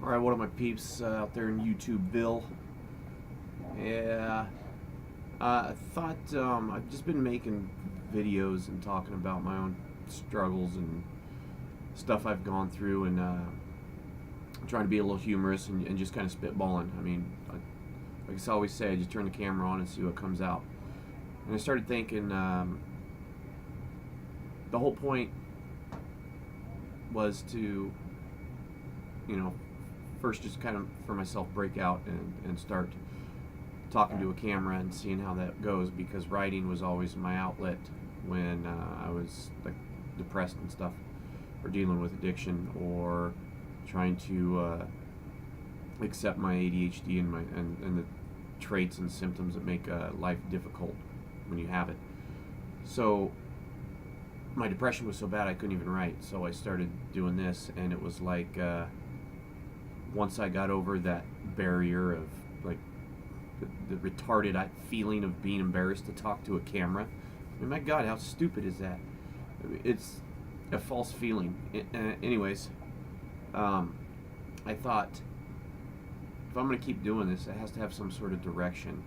Alright, one of my peeps out there in YouTubeville. Yeah, I thought I've just been making videos and talking about my own struggles and stuff I've gone through, and trying to be a little humorous and just kind of spitballing. I mean, like I always say, I just turn the camera on and see what comes out. And I started thinking the whole point was to, first just kind of for myself break out and start talking to a camera and seeing how that goes, because writing was always my outlet when I was like depressed and stuff, or dealing with addiction, or trying to accept my ADHD and the traits and symptoms that make life difficult when you have it. So my depression was so bad I couldn't even write, so I started doing this, and it was like once I got over that barrier of like the retarded feeling of being embarrassed to talk to a camera. I mean, my God, how stupid is that? It's a false feeling. Anyways, I thought, if I'm going to keep doing this, it has to have some sort of direction.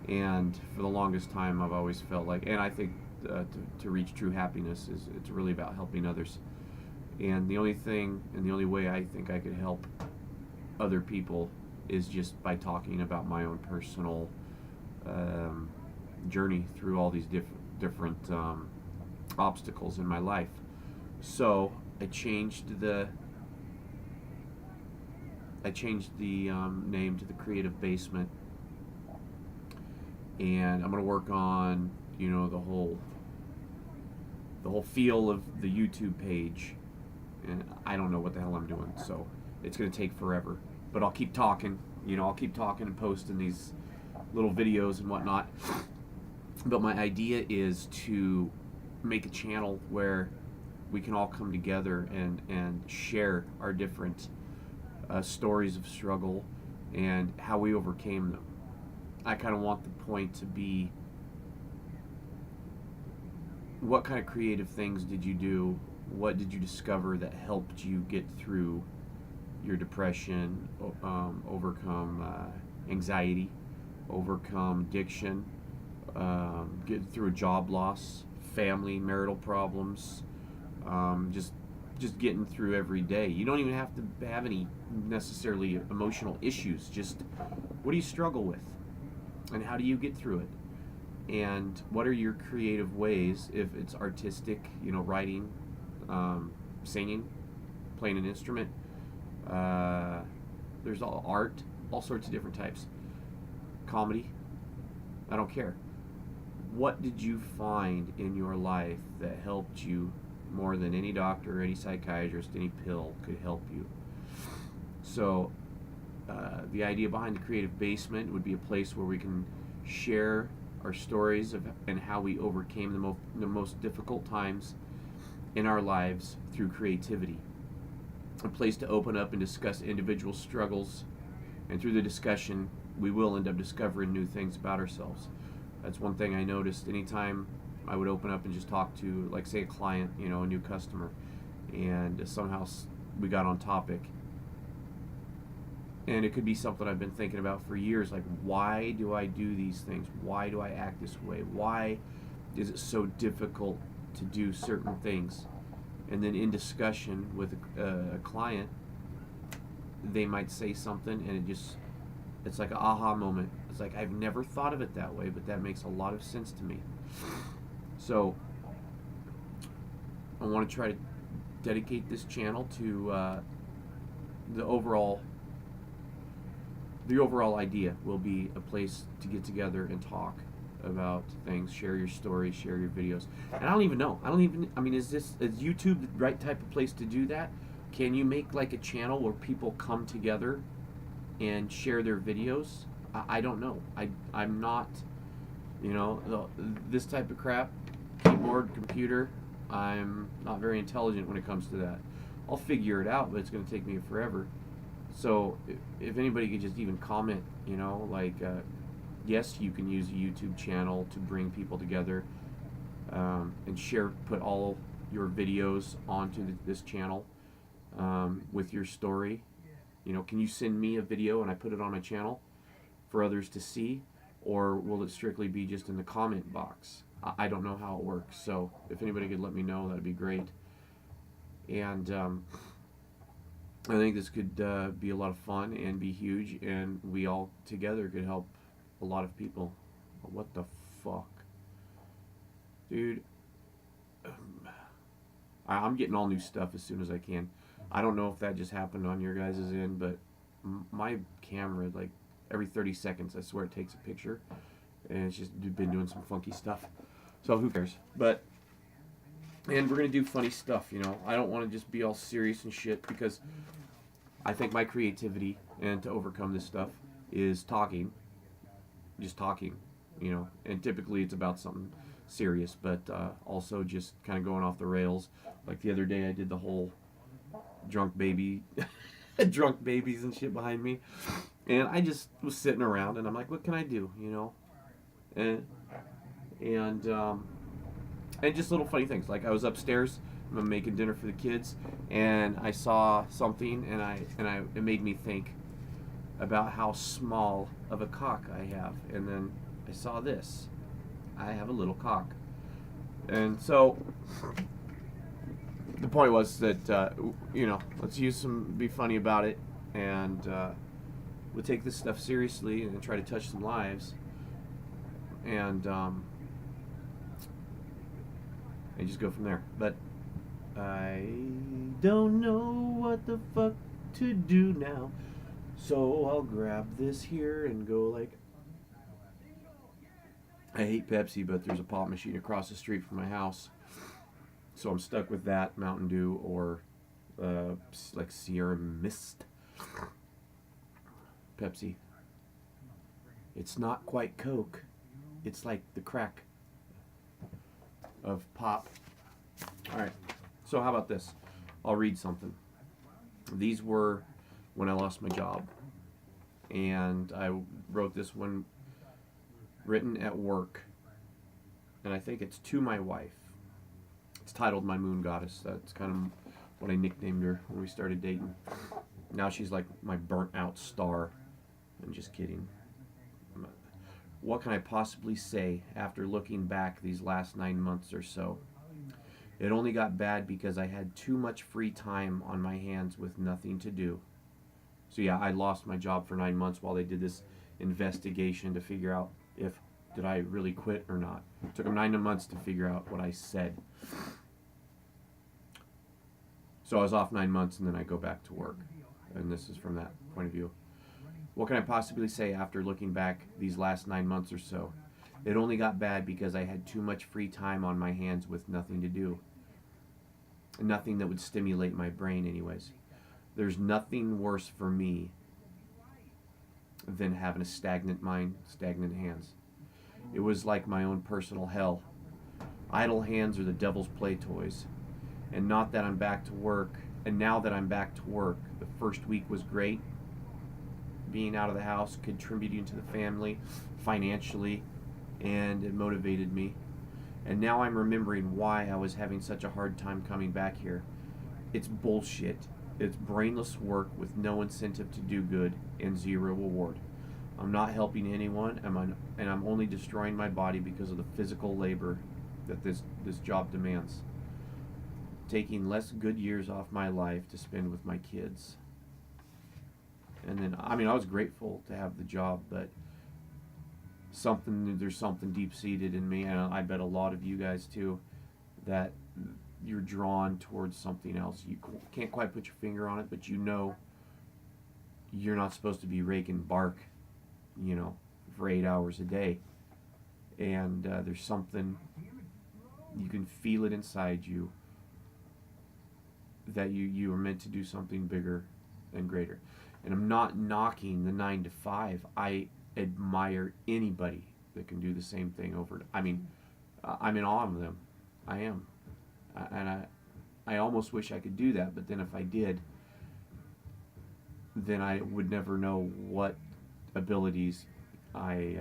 And for the longest time, I've always felt like, and I think to reach true happiness it's really about helping others. And the only thing and the only way I think I could help other people is just by talking about my own personal journey through all these different obstacles in my life. So I changed the name to TheCreativeBasement, and I'm going to work on the whole feel of the YouTube page. And I don't know what the hell I'm doing, so it's going to take forever. But I'll keep talking, I'll keep talking and posting these little videos and whatnot. But my idea is to make a channel where we can all come together and share our different stories of struggle and how we overcame them. I kind of want the point to be, what kind of creative things did you do? What did you discover that helped you get through your depression, overcome anxiety, overcome addiction, get through a job loss, family, marital problems, just getting through every day. You don't even have to have any necessarily emotional issues. Just, what do you struggle with, and how do you get through it? And what are your creative ways, if it's artistic, writing, singing, playing an instrument, there's all art, all sorts of different types, comedy, I don't care. What did you find in your life that helped you more than any doctor, any psychiatrist, any pill could help you? So the idea behind the Creative Basement would be a place where we can share our stories and how we overcame the most difficult times in our lives through creativity. A place to open up and discuss individual struggles, and through the discussion we will end up discovering new things about ourselves. That's one thing I noticed anytime I would open up and just talk to, like, say, a client, a new customer, and somehow we got on topic. And it could be something I've been thinking about for years, like, why do I do these things? Why do I act this way? Why is it so difficult to do certain things? And then in discussion with a client, they might say something, and it's like an aha moment. It's like, I've never thought of it that way, but that makes a lot of sense to me. So I want to try to dedicate this channel to the overall idea will be a place to get together and talk about things, share your stories, share your videos. And I don't even know. I mean, is YouTube the right type of place to do that? Can you make like a channel where people come together and share their videos? I don't know. I'm not, this type of crap, keyboard, computer, I'm not very intelligent when it comes to that. I'll figure it out, but it's going to take me forever. So if anybody could just even comment, like, yes, you can use a YouTube channel to bring people together and put all your videos onto this channel with your story. You know, can you send me a video and I put it on my channel for others to see? Or will it strictly be just in the comment box? I don't know how it works. So if anybody could let me know, that'd be great. And I think this could be a lot of fun and be huge, and we all together could help a lot of people. But what the fuck? Dude, I'm getting all new stuff as soon as I can. I don't know if that just happened on your guys' end, but my camera, like, every 30 seconds, I swear it takes a picture, and it's just been doing some funky stuff. So who cares? But, and we're going to do funny stuff, you know. I don't want to just be all serious and shit, because I think my creativity, and to overcome this stuff, is talking. Just talking, you know. And typically it's about something serious, but also just kind of going off the rails. Like the other day I did the whole drunk babies and shit behind me, and I just was sitting around and I'm like, what can I do, you know? And just little funny things. Like I was upstairs, I'm making dinner for the kids, and I saw something, and it made me think about how small of a cock I have. And then I saw this. I have a little cock. And so the point was that you know, let's be funny about it, and we'll take this stuff seriously and try to touch some lives, and just go from there. But I don't know what the fuck to do now, so I'll grab this here and go like. I hate Pepsi, but there's a pop machine across the street from my house, so I'm stuck with that, Mountain Dew, or like Sierra Mist. Pepsi. It's not quite Coke. It's like the crack of pop. Alright, so how about this? I'll read something. These were when I lost my job, and I wrote this one written at work, and I think it's to my wife. It's titled My Moon Goddess. That's kind of what I nicknamed her when we started dating. Now she's like my burnt out star. I'm just kidding. What can I possibly say after looking back these last 9 months or so? It only got bad because I had too much free time on my hands with nothing to do. So yeah, I lost my job for 9 months while they did this investigation to figure out if did I really quit or not. It took them 9 months to figure out what I said. So I was off 9 months, and then I go back to work. And this is from that point of view. What can I possibly say after looking back these last 9 months or so? It only got bad because I had too much free time on my hands with nothing to do. Nothing that would stimulate my brain anyways. There's nothing worse for me than having a stagnant mind, stagnant hands. It was like my own personal hell. Idle hands are the devil's play toys. And not that I'm back to work, and now that I'm back to work, the first week was great. Being out of the house, contributing to the family financially, and it motivated me. And now I'm remembering why I was having such a hard time coming back here. It's bullshit. It's brainless work with no incentive to do good and zero reward. I'm not helping anyone, and I'm only destroying my body because of the physical labor that this job demands. Taking less good years off my life to spend with my kids. And then, I mean, I was grateful to have the job, but there's something deep-seated in me, and I bet a lot of you guys too, that you're drawn towards something else. You can't quite put your finger on it, but you know you're not supposed to be raking bark, you know, for 8 hours a day. And there's something, you can feel it inside you, that you are meant to do something bigger and greater. And I'm not knocking the 9 to 5. I admire anybody that can do the same thing over. I mean, I'm in awe of them. I am. And I almost wish I could do that, but then if I did, then I would never know what abilities I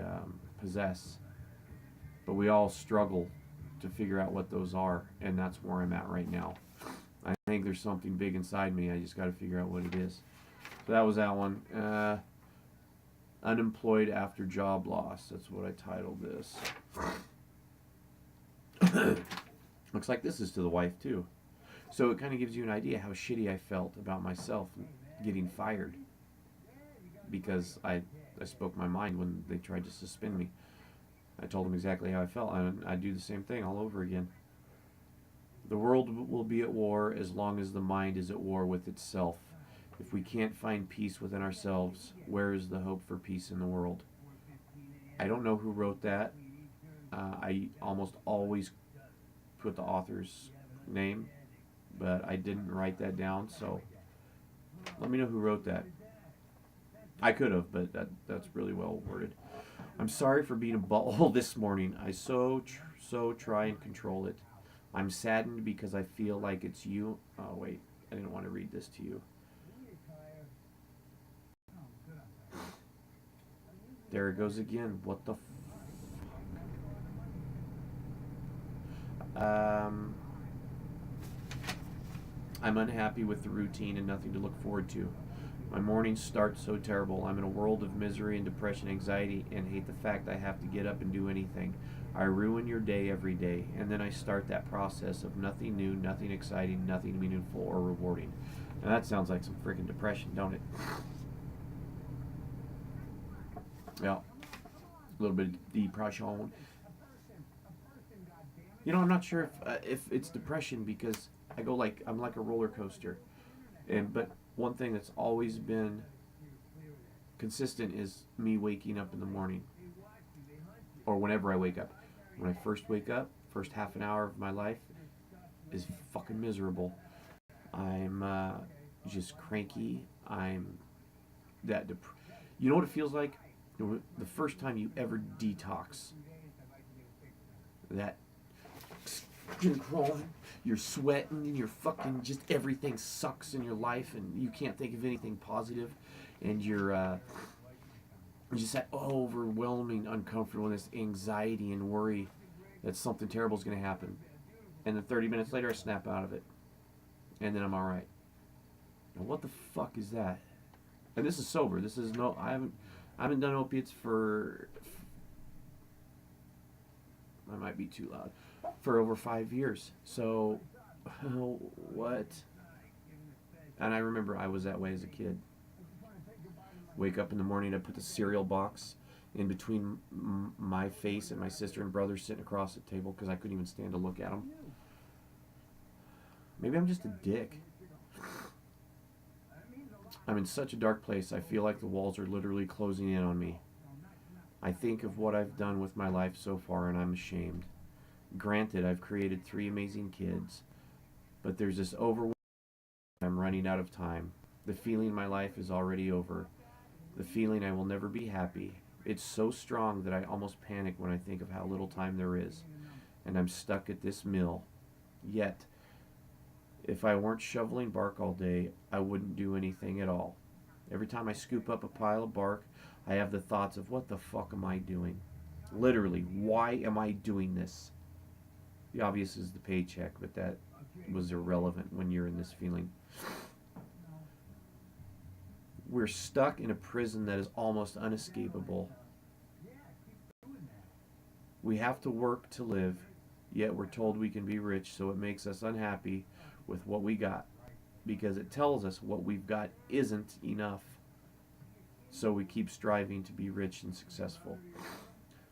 possess. But we all struggle to figure out what those are, and that's where I'm at right now. I think there's something big inside me. I just got to figure out what it is. So that was that one. Unemployed after job loss. That's what I titled this. Looks like this is to the wife too. So it kind of gives you an idea how shitty I felt about myself getting fired because I spoke my mind when they tried to suspend me. I told them exactly how I felt, and I'd do the same thing all over again. The world will be at war as long as the mind is at war with itself. If we can't find peace within ourselves, where is the hope for peace in the world? I don't know who wrote that. I almost always put the author's name, but I didn't write that down, so let me know who wrote that. I could have, but that's really well worded. I'm sorry for being a butthole this morning. I so try and control it. I'm saddened because I feel like it's you. Oh, wait. I didn't want to read this to you. There it goes again. What the I'm unhappy with the routine and nothing to look forward to. My mornings start so terrible. I'm in a world of misery and depression, anxiety, and hate the fact I have to get up and do anything. I ruin your day every day, and then I start that process of nothing new, nothing exciting, nothing meaningful or rewarding. Now that sounds like some freaking depression, don't it? Yeah, a little bit of depression. You know, I'm not sure if it's depression because I'm like a roller coaster, but one thing that's always been consistent is me waking up in the morning, or whenever I wake up. When I first wake up, first half an hour of my life is fucking miserable. I'm just cranky. You know what it feels like? The first time you ever detox. That you're sweating and you're fucking just everything sucks in your life and you can't think of anything positive and you're just that overwhelming uncomfortableness, anxiety and worry that something terrible is going to happen, and then 30 minutes later I snap out of it and then I'm all right. Now what the fuck is that? And this is sober. This is no I haven't done opiates for, I might be too loud, for over 5 years. So, what? And I remember I was that way as a kid. Wake up in the morning, I'd put the cereal box in between my face and my sister and brother sitting across the table because I couldn't even stand to look at them. Maybe I'm just a dick. I'm in such a dark place, I feel like the walls are literally closing in on me. I think of what I've done with my life so far and I'm ashamed. Granted, I've created 3 amazing kids, but there's this overwhelming I'm running out of time. The feeling my life is already over. The feeling I will never be happy. It's so strong that I almost panic when I think of how little time there is, and I'm stuck at this mill. Yet, if I weren't shoveling bark all day, I wouldn't do anything at all. Every time I scoop up a pile of bark, I have the thoughts of what the fuck am I doing? Literally, why am I doing this? The obvious is the paycheck, but that was irrelevant when you're in this feeling. We're stuck in a prison that is almost unescapable. We have to work to live, yet we're told we can be rich, so it makes us unhappy with what we got, because it tells us what we've got isn't enough. So we keep striving to be rich and successful.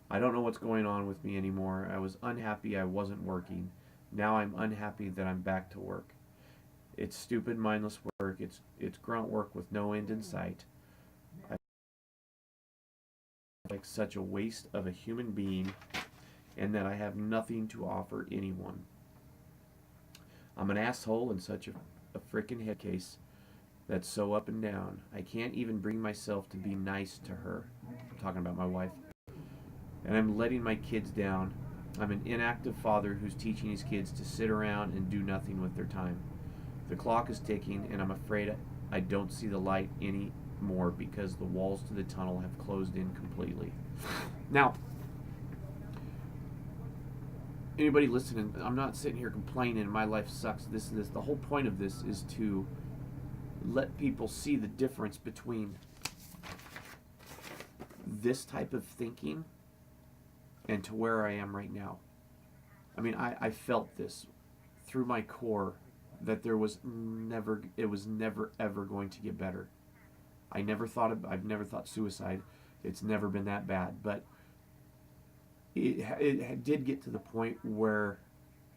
I don't know what's going on with me anymore. I was unhappy I wasn't working. Now I'm unhappy that I'm back to work. It's stupid, mindless work. It's grunt work with no end in sight. I feel like such a waste of a human being, and that I have nothing to offer anyone. I'm an asshole and such a frickin' head case that's so up and down. I can't even bring myself to be nice to her. I'm talking about my wife. And I'm letting my kids down. I'm an inactive father who's teaching his kids to sit around and do nothing with their time. The clock is ticking, and I'm afraid I don't see the light anymore because the walls to the tunnel have closed in completely. Now, anybody listening, I'm not sitting here complaining my life sucks, this and this. The whole point of this is to let people see the difference between this type of thinking and to where I am right now. I mean, I felt this through my core that it was never ever going to get better. I've never thought suicide. It's never been that bad, but it did get to the point where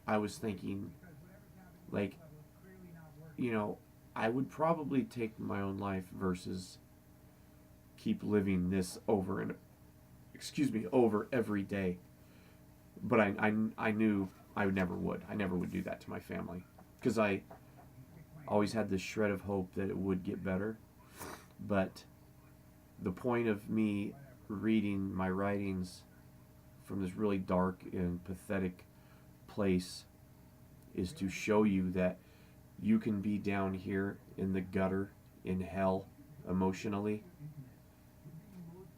I was thinking, like, I would probably take my own life versus keep living this over every day. But I knew I never would. I never would do that to my family, because I always had this shred of hope that it would get better. But the point of me reading my writings from this really dark and pathetic place is to show you that you can be down here in the gutter, in hell, emotionally,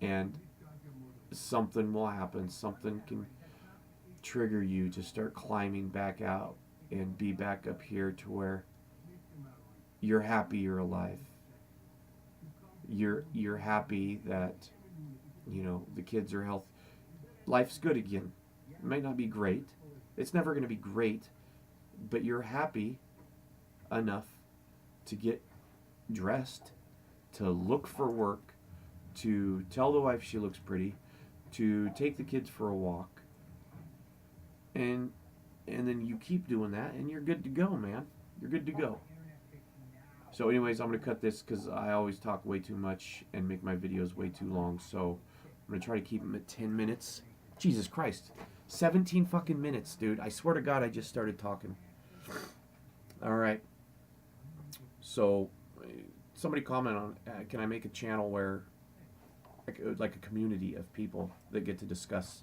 and something will happen. Something can trigger you to start climbing back out and be back up here to where you're happy you're alive. You're happy that the kids are healthy. Life's good again. It might not be great. It's never going to be great, but you're happy enough to get dressed, to look for work, to tell the wife she looks pretty, to take the kids for a walk, and then you keep doing that, and you're good to go, man. You're good to go. So anyways, I'm going to cut this because I always talk way too much and make my videos way too long. So I'm going to try to keep them at 10 minutes. Jesus Christ. 17 fucking minutes, dude. I swear to God, I just started talking. All right. So somebody comment on, can I make a channel where, like a community of people that get to discuss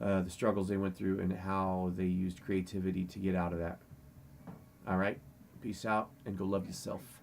the struggles they went through and how they used creativity to get out of that. All right. Peace out and go love yourself.